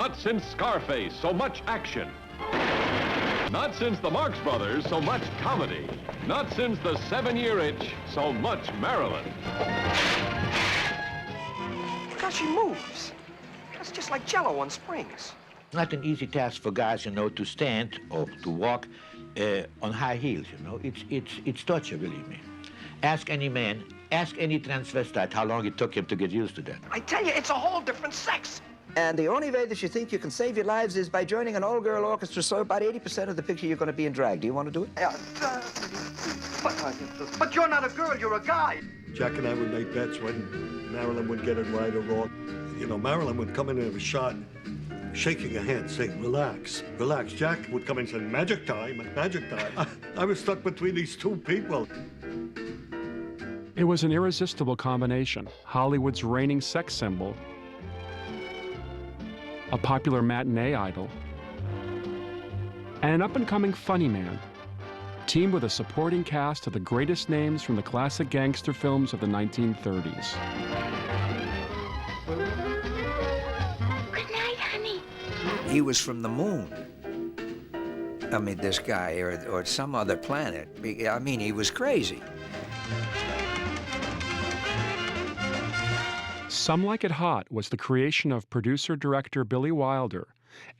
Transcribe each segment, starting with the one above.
Not since Scarface, so much action. Not since the Marx Brothers, so much comedy. Not since the 7-Year Itch, so much Marilyn. Because she moves. That's just like Jell-O on springs. Not an easy task for guys, you know, to stand or to walk on high heels, you know. It's torture, believe me. Ask any man, ask any transvestite how long it took him to get used to that. I tell you, it's a whole different sex. And the only way that you think you can save your lives is by joining an all-girl orchestra, so about 80% of the picture you're going to be in drag. Do you want to do it? But you're not a girl, you're a guy. Jack and I would make bets when Marilyn would get it right or wrong. You know, Marilyn would come in and have a shot, shaking her hand, saying, relax, relax. Jack would come in and say, magic time, magic time. I was stuck between these two people. It was an irresistible combination. Hollywood's reigning sex symbol, a popular matinee idol, and an up-and-coming funny man, teamed with a supporting cast of the greatest names from the classic gangster films of the 1930s. Good night, honey. He was from the moon. I mean, this guy, or some other planet. I mean, he was crazy. Some Like It Hot was the creation of producer-director Billy Wilder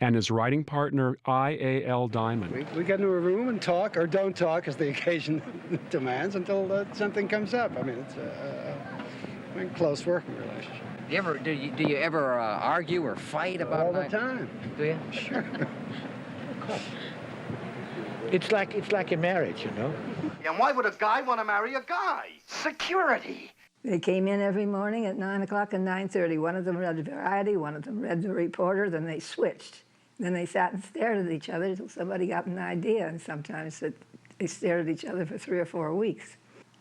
and his writing partner I.A.L. Diamond. We get into a room and talk, or don't talk as the occasion demands, until something comes up. I mean, it's a close working relationship. Do you ever argue or fight about all the time? Do you? Sure. It's like a marriage, you know. And why would a guy want to marry a guy? Security. They came in every morning at 9 o'clock and 9:30. One of them read Variety, one of them read The Reporter, then they switched. Then they sat and stared at each other until somebody got an idea, and sometimes they stared at each other for 3 or 4 weeks.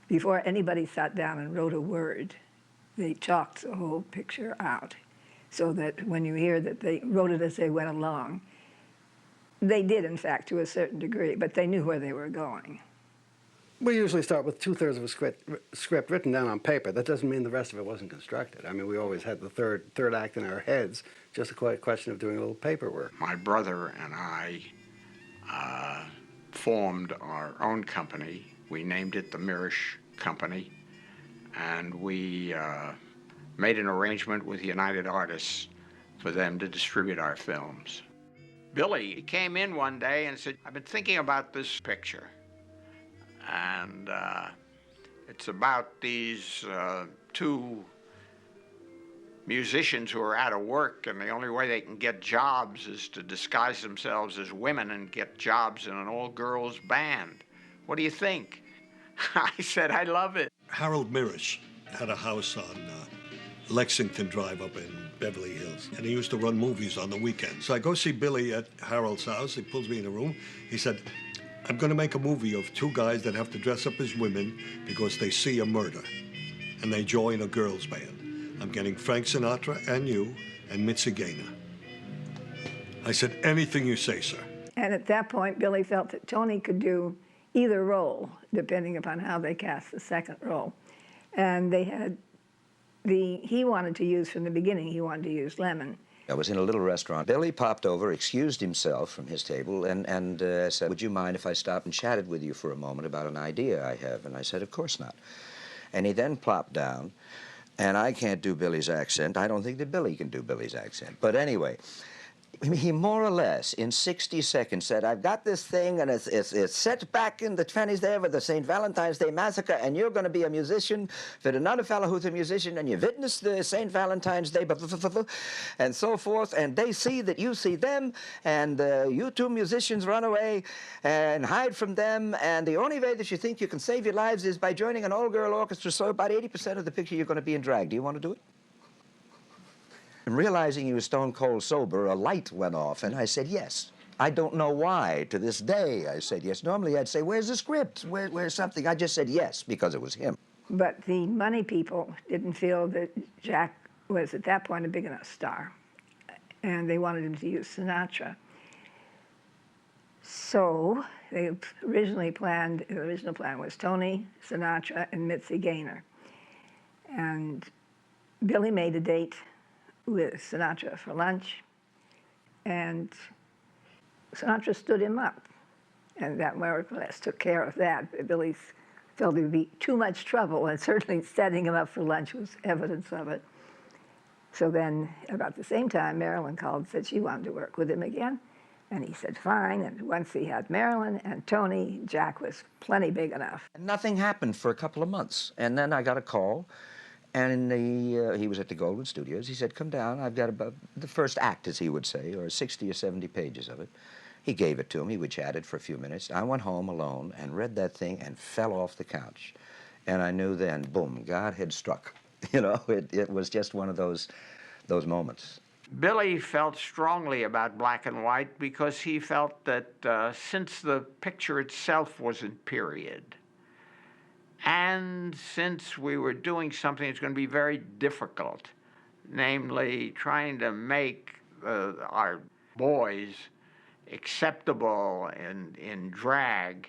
Before anybody sat down and wrote a word, they chalked the whole picture out, so that when you hear that they wrote it as they went along, they did, in fact, to a certain degree, but they knew where they were going. We usually start with 2/3 of a script written down on paper. That doesn't mean the rest of it wasn't constructed. I mean, we always had the third act in our heads, just a question of doing a little paperwork. My brother and I formed our own company. We named it the Mirisch Company, and we made an arrangement with United Artists for them to distribute our films. Billy came in one day and said, I've been thinking about this picture. And it's about these two musicians who are out of work, and the only way they can get jobs is to disguise themselves as women and get jobs in an all-girls band. What do you think? I said, I love it. Harold Mirisch had a house on Lexington Drive up in Beverly Hills, and he used to run movies on the weekends. So I go see Billy at Harold's house. He pulls me in a room. He said, I'm going to make a movie of two guys that have to dress up as women because they see a murder, and they join a girls' band. I'm getting Frank Sinatra and you and Mitzi Gaynor. I said, anything you say, sir. And at that point, Billy felt that Tony could do either role, depending upon how they cast the second role. And they had he wanted to use, from the beginning, he wanted to use Lemon. I was in a little restaurant. Billy popped over, excused himself from his table, and said, would you mind if I stopped and chatted with you for a moment about an idea I have? And I said, of course not. And he then plopped down, and I can't do Billy's accent. I don't think that Billy can do Billy's accent. But anyway, he more or less, in 60 seconds, said, I've got this thing, and it's set back in the 20s there with the St. Valentine's Day Massacre, and you're going to be a musician with another fellow who's a musician, and you witness the St. Valentine's Day, and so forth, and they see that you see them, and you two musicians run away and hide from them, and the only way that you think you can save your lives is by joining an all-girl orchestra, so about 80% of the picture you're going to be in drag. Do you want to do it? And realizing he was stone cold sober, a light went off, and I said, yes. I don't know why, to this day, I said yes. Normally I'd say, where's the script? Where's something? I just said yes, because it was him. But the money people didn't feel that Jack was, at that point, a big enough star, and they wanted him to use Sinatra. So they originally planned, the original plan was Tony, Sinatra, and Mitzi Gaynor. And Billy made a date with Sinatra for lunch. and Sinatra stood him up. And that more or less took care of that. Billy felt it would be too much trouble, and certainly setting him up for lunch was evidence of it. So then, about the same time, Marilyn called and said she wanted to work with him again. And he said, fine. And once he had Marilyn and Tony, Jack was plenty big enough. And nothing happened for a couple of months. And then I got a call, and he was at the Goldwyn Studios. He said, come down. I've got about the first act, as he would say, or 60 or 70 pages of it. He gave it to him. We chatted for a few minutes. I went home alone and read that thing and fell off the couch. And I knew then, boom, God had struck. You know, it was just one of those moments. Billy felt strongly about black and white because he felt that since the picture itself was in period, and since we were doing something that's going to be very difficult, namely trying to make our boys acceptable in drag,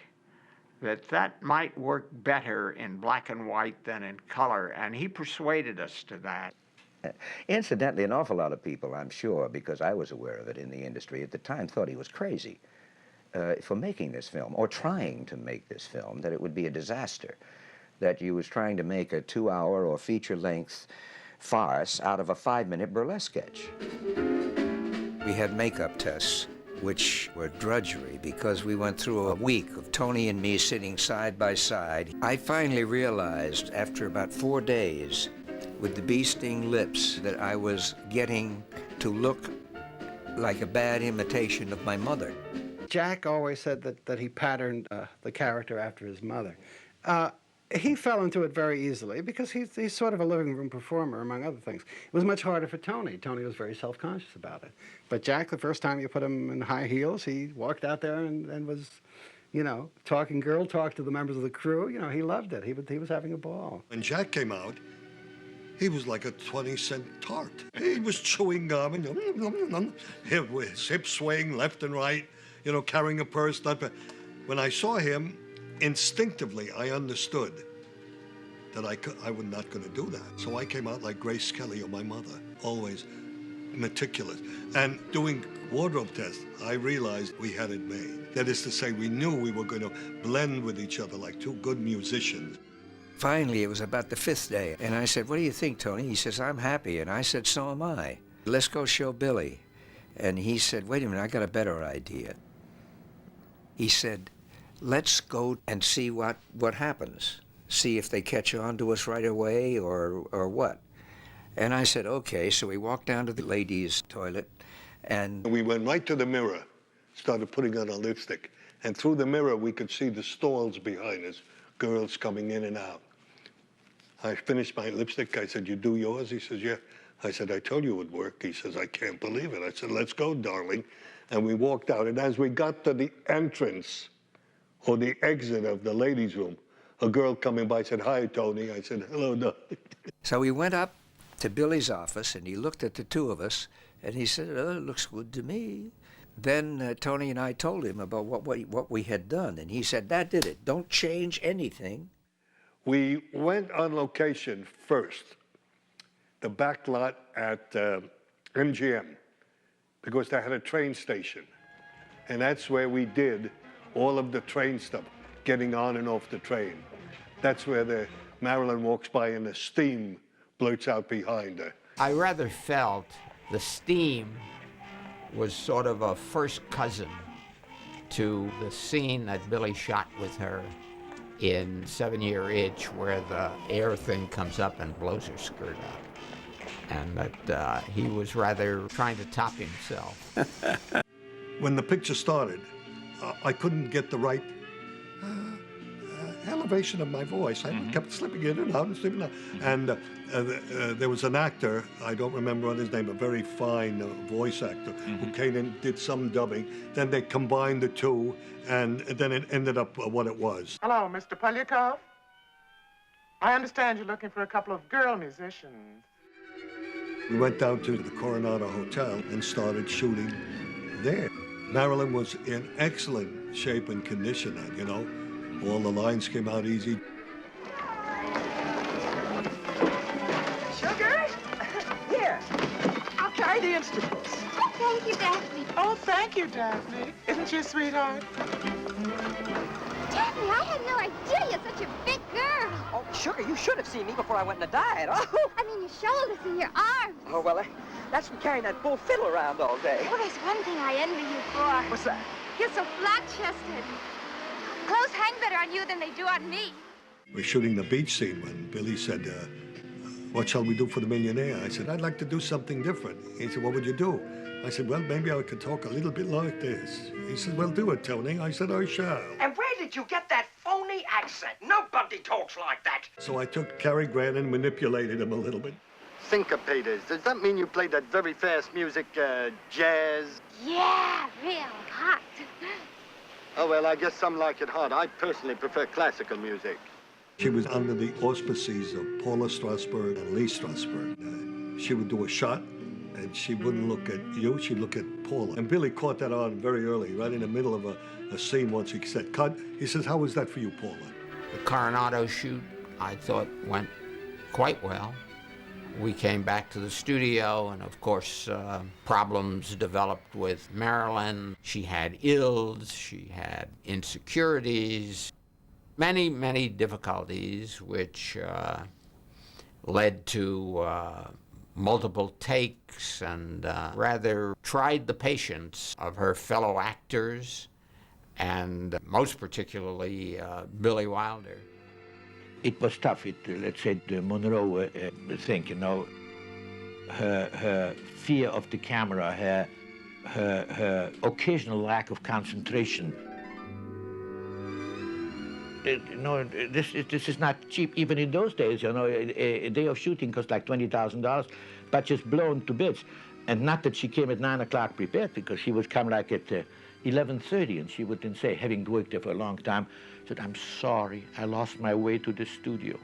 that might work better in black and white than in color, and he persuaded us to that. Incidentally, an awful lot of people, I'm sure, because I was aware of it in the industry at the time, thought he was crazy for making this film, or trying to make this film, that it would be a disaster, that he was trying to make a 2-hour or feature-length farce out of a 5-minute burlesque sketch. We had makeup tests, which were drudgery because we went through a week of Tony and me sitting side by side. I finally realized after about 4 days with the bee-sting lips that I was getting to look like a bad imitation of my mother. Jack always said that he patterned the character after his mother. He fell into it very easily because he's sort of a living room performer, among other things. It was much harder for Tony. Tony was very self-conscious about it. But Jack, the first time you put him in high heels, he walked out there and was, you know, talking girl talk to the members of the crew. You know, he loved it. He was having a ball. When Jack came out, he was like a 20-cent tart. He was chewing gum and his hips swaying left and right, you know, carrying a purse. When I saw him, instinctively, I understood that I was not going to do that. So I came out like Grace Kelly or my mother, always meticulous. And doing wardrobe tests, I realized we had it made. That is to say, we knew we were going to blend with each other like two good musicians. Finally, it was about the 5th day, and I said, what do you think, Tony? He says, I'm happy, and I said, so am I. Let's go show Billy. And he said, wait a minute, I got a better idea. He said, let's go and see what happens. See if they catch on to us right away or what. And I said, okay. So we walked down to the ladies' toilet, and we went right to the mirror, started putting on our lipstick. And through the mirror, we could see the stalls behind us, girls coming in and out. I finished my lipstick. I said, you do yours? He says, yeah. I said, I told you it would work. He says, I can't believe it. I said, let's go, darling. And we walked out. And as we got to the entrance or the exit of the ladies' room, a girl coming by said, hi, Tony. I said, hello, darling. So we went up to Billy's office, and he looked at the two of us, and he said, oh, it looks good to me. Then Tony and I told him about what we had done, and he said, that did it. Don't change anything. We went on location first, the back lot at MGM, because they had a train station. And that's where we did all of the train stuff, getting on and off the train. That's where Marilyn walks by and the steam blurts out behind her. I rather felt the steam was sort of a first cousin to the scene that Billy shot with her in 7-Year Itch, where the air thing comes up and blows her skirt up. And that he was rather trying to top himself. When the picture started, I couldn't get the right elevation of my voice. I kept slipping in and out and slipping out. And there was an actor, I don't remember his name, a very fine voice actor, who came in, did some dubbing. Then they combined the two, and then it ended up what it was. Hello, Mr. Polyakov. I understand you're looking for a couple of girl musicians. We went down to the Coronado Hotel and started shooting there. Marilyn was in excellent shape and condition, you know. All the lines came out easy. Sugar? Here. I'll carry the instruments. Thank you, Daphne. Oh, thank you, Daphne. Isn't she a sweetheart? Daphne, I had no idea you're such a big girl. Oh, sugar, you should have seen me before I went on a diet. Oh, I mean, your shoulders and your arms. oh well, that's from carrying that bull fiddle around all day. Well, there's one thing I envy you for. What's that? You're so flat-chested. Clothes hang better on you than they do on me. We're shooting the beach scene when Billy said, what shall we do for the millionaire? I said, I'd like to do something different. He said, what would you do? I said, well, maybe I could talk a little bit like this. He said, well, do it, Tony. I said, I shall. And where did you get that phony accent? Nobody talks like that. So I took Cary Grant and manipulated him a little bit. Syncopators. Does that mean you play that very fast music, jazz? Yeah, real hot. Oh, well, I guess some like it hot. I personally prefer classical music. She was under the auspices of Paula Strasberg and Lee Strasberg. She would do a shot, and she wouldn't look at you, she'd look at Paula. And Billy caught that on very early, right in the middle of a scene once he said, cut. He says, how was that for you, Paula? The Coronado shoot, I thought, went quite well. We came back to the studio, and of course, problems developed with Marilyn. She had ills, she had insecurities, many, many difficulties, which led to multiple takes and rather tried the patience of her fellow actors, and most particularly Billy Wilder. It was tough. Let's say the Monroe thing, you know, her fear of the camera, her occasional lack of concentration. This is not cheap even in those days. You know, a day of shooting cost like $20,000, but just blown to bits. And not that she came at 9 o'clock prepared, because she would come like at 11:30, and she would then say, having worked there for a long time, said, I'm sorry, I lost my way to the studio.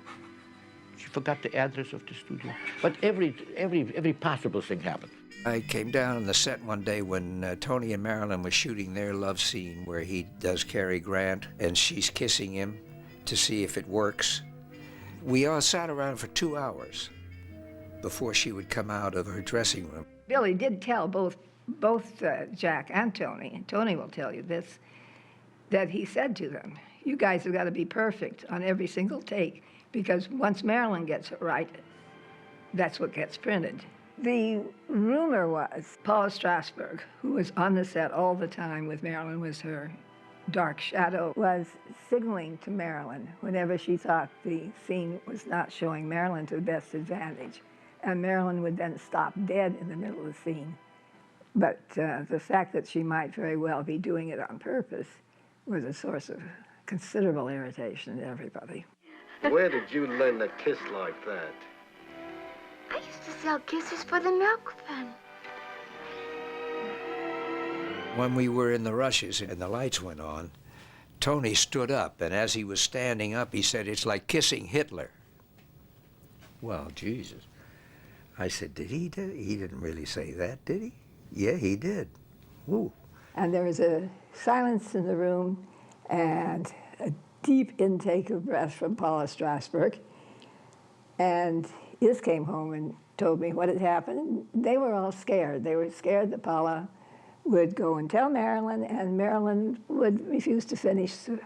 She forgot the address of the studio. But every possible thing happened. I came down on the set one day when Tony and Marilyn were shooting their love scene where he does Cary Grant and she's kissing him to see if it works. We all sat around for 2 hours before she would come out of her dressing room. Billy did tell both Jack and Tony will tell you this, that he said to them, you guys have got to be perfect on every single take, because once Marilyn gets it right, that's what gets printed. The rumor was Paula Strasberg, who was on the set all the time with Marilyn, was her dark shadow, was signaling to Marilyn whenever she thought the scene was not showing Marilyn to the best advantage. And Marilyn would then stop dead in the middle of the scene. But the fact that she might very well be doing it on purpose was a source of considerable irritation to everybody. Where did you learn to kiss like that? I used to sell kisses for the milk fund. When we were in the rushes and the lights went on, Tony stood up, and as he was standing up, he said, it's like kissing Hitler. Well, Jesus. I said, did he? He didn't really say that, did he? Yeah, he did. Woo. And there was a silence in the room and a deep intake of breath from Paula Strasberg. And Iz came home and told me what had happened. They were all scared. They were scared that Paula would go and tell Marilyn, and Marilyn would refuse to finish the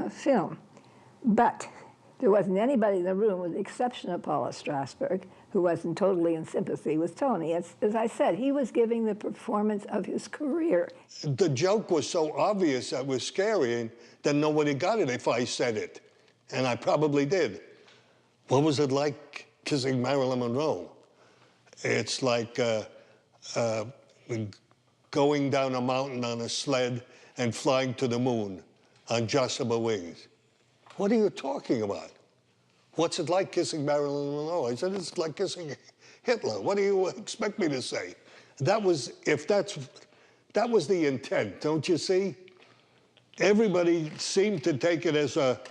film. But there wasn't anybody in the room, with the exception of Paula Strasberg, who wasn't totally in sympathy with Tony. As I said, he was giving the performance of his career. The joke was so obvious that was scary that nobody got it if I said it. And I probably did. What was it like kissing Marilyn Monroe? It's like going down a mountain on a sled and flying to the moon on Joshua wings. What are you talking about? What's it like kissing Marilyn Monroe? I said, it's like kissing Hitler. What do you expect me to say? That was the intent, don't you see? Everybody seemed to take it as a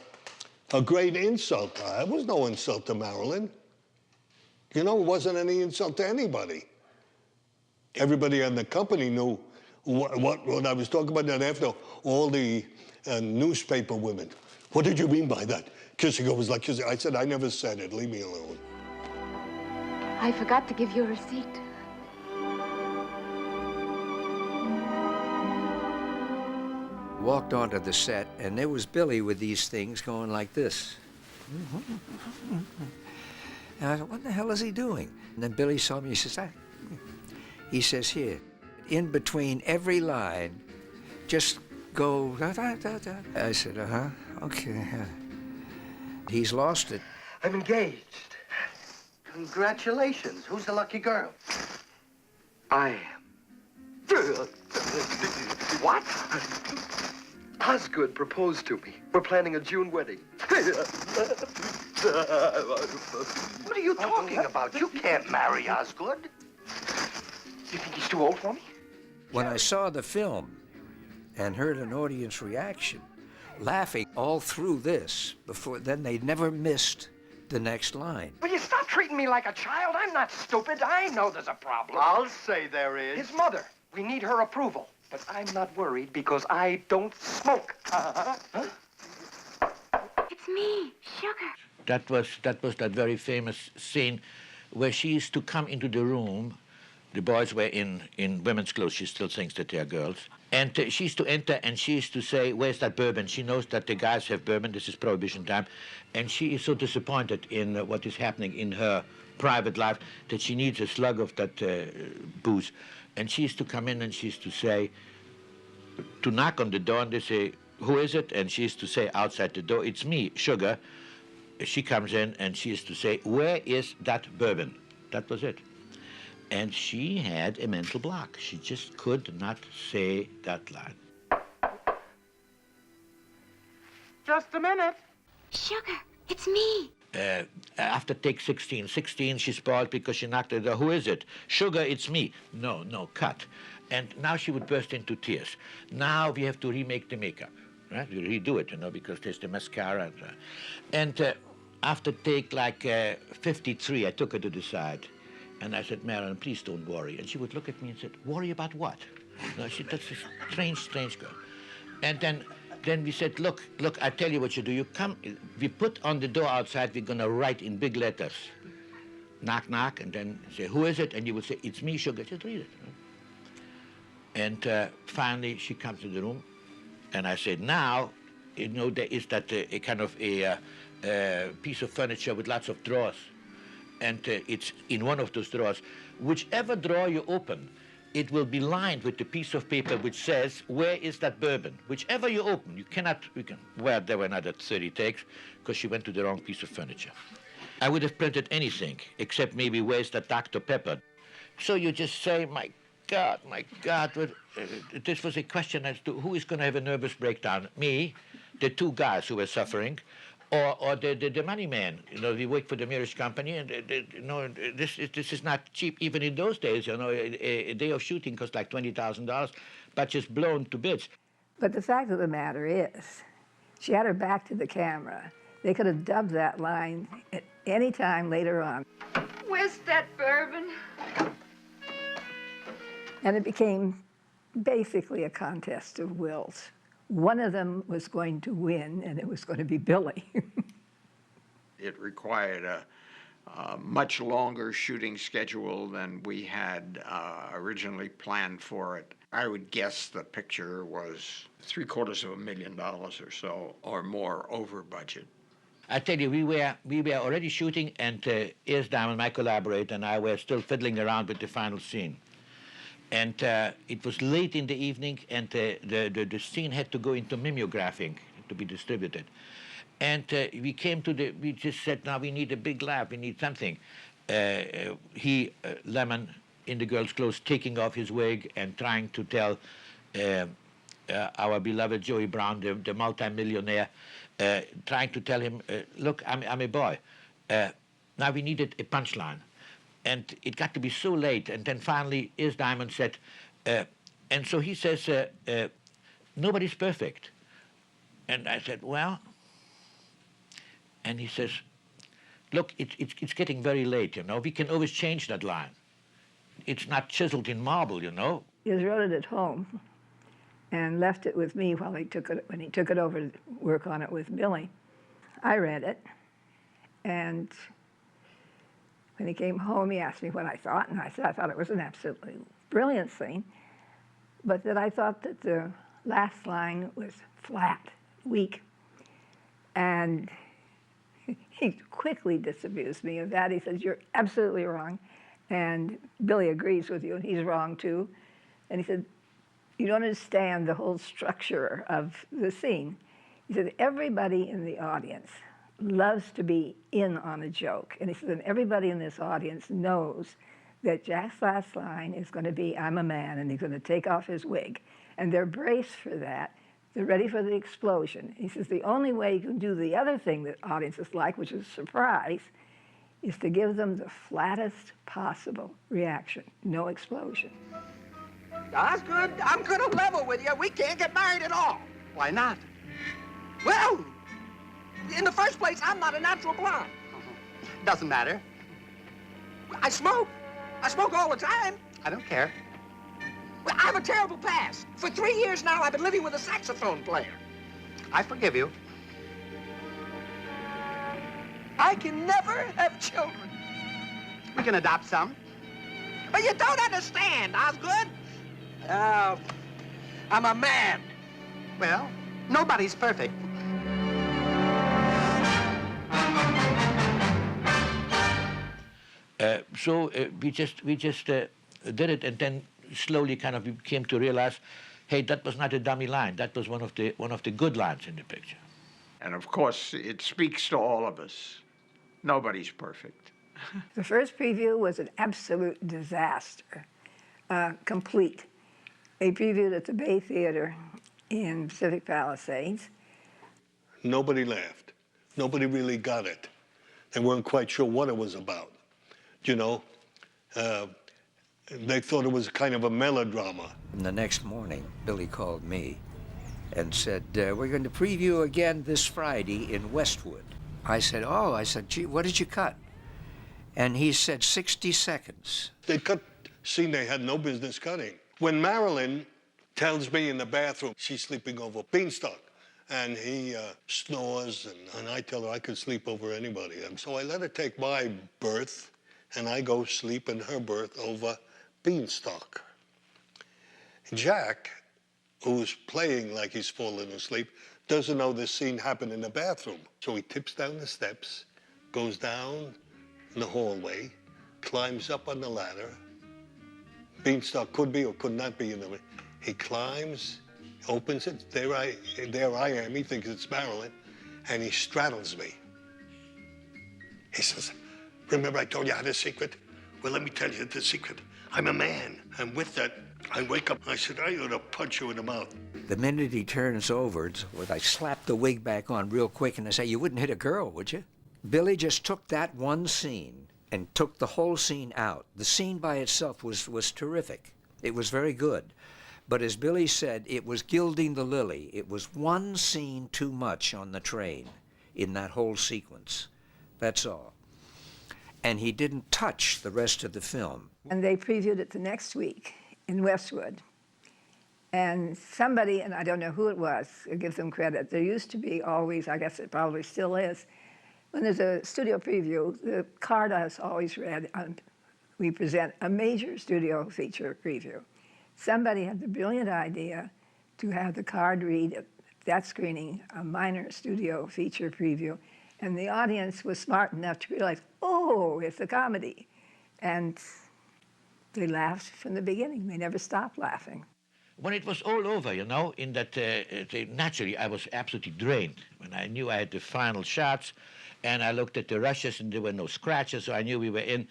great insult. It was no insult to Marilyn. You know, it wasn't any insult to anybody. Everybody in the company knew what I was talking about. And after all the newspaper women, what did you mean by that? Kissing her was like kissing. I said, I never said it. Leave me alone. I forgot to give you a receipt. Walked onto the set, and there was Billy with these things going like this. And I thought, what the hell is he doing? And then Billy saw me, he says, here, in between every line, just go, da, da, da, da. I said, okay. He's lost it. I'm engaged. Congratulations. Who's the lucky girl? I am. What? Osgood proposed to me. We're planning a June wedding. What are you talking about? You can't marry Osgood. You think he's too old for me? When I saw the film and heard an audience reaction, laughing all through this, before then they never missed the next line. Will you stop treating me like a child? I'm not stupid. I know there's a problem. I'll say there is. His mother. We need her approval. But I'm not worried because I don't smoke. It's me, Sugar. That was that very famous scene where she used to come into the room. The boys were in women's clothes. She still thinks that they are girls. And she used to enter and she used to say, where's that bourbon? She knows that the guys have bourbon. This is Prohibition time. And she is so disappointed in what is happening in her private life that she needs a slug of that booze. And she used to come in and she used to say, to knock on the door, and they say, who is it? And she used to say outside the door, it's me, Sugar. She comes in and she used to say, where is that bourbon? That was it. And she had a mental block. She just could not say that line. Just a minute. Sugar, it's me. After take 16, she spoiled because she knocked at the door. Who is it? Sugar, it's me. No, cut. And now she would burst into tears. Now we have to remake the makeup, right? You redo it, because there's the mascara. And after take like 53, I took her to the side. And I said, Marilyn, please don't worry. And she would look at me and said, worry about what? That's a strange girl. And then we said, look, I tell you what you do. You come, we put on the door outside, we're going to write in big letters, knock, knock, and then say, who is it? And you would say, it's me, Sugar. Just read it. And finally, she comes to the room, and I said, now, there is that a kind of a piece of furniture with lots of drawers. And it's in one of those drawers. Whichever drawer you open, it will be lined with the piece of paper which says, where is that bourbon? Whichever you open, well, there were another 30 takes because she went to the wrong piece of furniture. I would have printed anything except maybe where's that Dr. Pepper? So you just say, my God, this was a question as to who is going to have a nervous breakdown, me, the two guys who were suffering, or the money man. We work for the Mirisch Company, and this is not cheap even in those days. A day of shooting cost like $20,000, but just blown to bits. But the fact of the matter is, she had her back to the camera. They could have dubbed that line at any time later on. Where's that bourbon? And it became basically a contest of wills. One of them was going to win, and it was going to be Billy. It required a much longer shooting schedule than we had originally planned for it. I would guess the picture was $750,000 or so, or more over budget. I tell you, we were already shooting, and Ernst Diamond, my collaborator, and I were still fiddling around with the final scene. And it was late in the evening, and the scene had to go into mimeographing to be distributed. And we just said, now we need a big laugh, we need something. Lemon, in the girl's clothes, taking off his wig and trying to tell our beloved Joey Brown, the multimillionaire, trying to tell him, look, I'm a boy. Now we needed a punchline. And it got to be so late, and then finally, Ernst Diamond said, and so he says, nobody's perfect. And I said, well, and he says, look, it's getting very late, we can always change that line. It's not chiseled in marble, He just wrote it at home and left it with me while when he took it over to work on it with Billy. I read it, and when he came home, he asked me what I thought, and I said I thought it was an absolutely brilliant scene, but that I thought that the last line was flat, weak. And he quickly disabused me of that. He says, "You're absolutely wrong." And Billy agrees with you, and he's wrong too. And he said, "You don't understand the whole structure of the scene." He said, "Everybody in the audience loves to be in on a joke." And he said, "And everybody in this audience knows that Jack's last line is going to be, 'I'm a man,' and he's going to take off his wig. And they're braced for that. They're ready for the explosion." He says, "The only way you can do the other thing that audiences like, which is surprise, is to give them the flattest possible reaction. No explosion." Osgood, I'm gonna level with you. We can't get married at all. Why not? Well, in the first place, I'm not a natural blonde. Doesn't matter. I smoke. I smoke all the time. I don't care. Well, I have a terrible past. For 3 years now, I've been living with a saxophone player. I forgive you. I can never have children. We can adopt some. But you don't understand, Osgood. I'm a man. Well, nobody's perfect. So we just did it, and then slowly kind of we came to realize, hey, that was not a dummy line. That was one of the good lines in the picture. And of course, it speaks to all of us. Nobody's perfect. The first preview was an absolute disaster, complete. They previewed at the Bay Theater in Pacific Palisades. Nobody laughed. Nobody really got it. They weren't quite sure what it was about. You know, they thought it was kind of a melodrama. And the next morning, Billy called me and said, we're going to preview again this Friday in Westwood. I said, oh, I said, gee, what did you cut? And he said 60 seconds. They cut scene they had no business cutting. When Marilyn tells me in the bathroom she's sleeping over Beanstalk, and he snores, and I tell her I could sleep over anybody. And so I let her take my berth, and I go sleep in her berth over Beanstalk. Jack, who's playing like he's falling asleep, doesn't know this scene happened in the bathroom. So he tips down the steps, goes down in the hallway, climbs up on the ladder. Beanstalk could be or could not be in the way. He climbs, opens it, there I am, he thinks it's Marilyn, and he straddles me. He says, remember I told you I had a secret? Well, let me tell you the secret. I'm a man. And with that, I wake up, I said, I ought to punch you in the mouth. The minute he turns over, I slap the wig back on real quick and I say, you wouldn't hit a girl, would you? Billy just took that one scene and took the whole scene out. The scene by itself was terrific. It was very good. But as Billy said, it was gilding the lily. It was one scene too much on the train in that whole sequence. That's all. And he didn't touch the rest of the film. And they previewed it the next week in Westwood. And somebody, and I don't know who it was, I give them credit, there used to be always, I guess it probably still is, when there's a studio preview, the card is always read, we present a major studio feature preview. Somebody had the brilliant idea to have the card read at that screening, a minor studio feature preview, and the audience was smart enough to realize, oh, it's a comedy. And they laughed from the beginning. They never stopped laughing. When it was all over, you know, in that, naturally, I was absolutely drained. When I knew I had the final shots, and I looked at the rushes, and there were no scratches, so I knew we were in.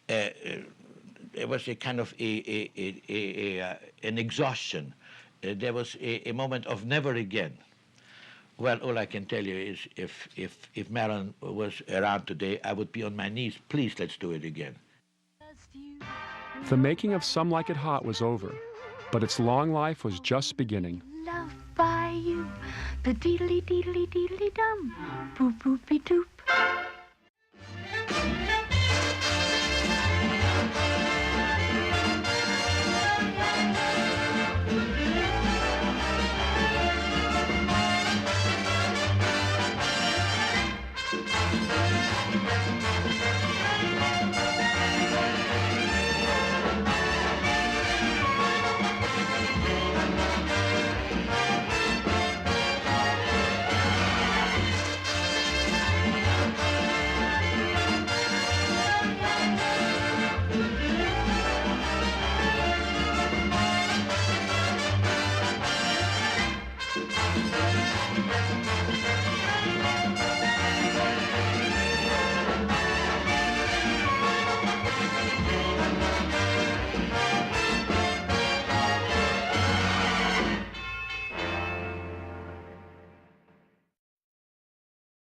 It was a kind of an exhaustion. There was a moment of never again. Well, all I can tell you is if Marilyn was around today, I would be on my knees. Please, let's do it again. The making of Some Like It Hot was over, but its long life was just beginning. Loved by you, ba-deedly-deedly-deedly-dum, boop-boopy-doop.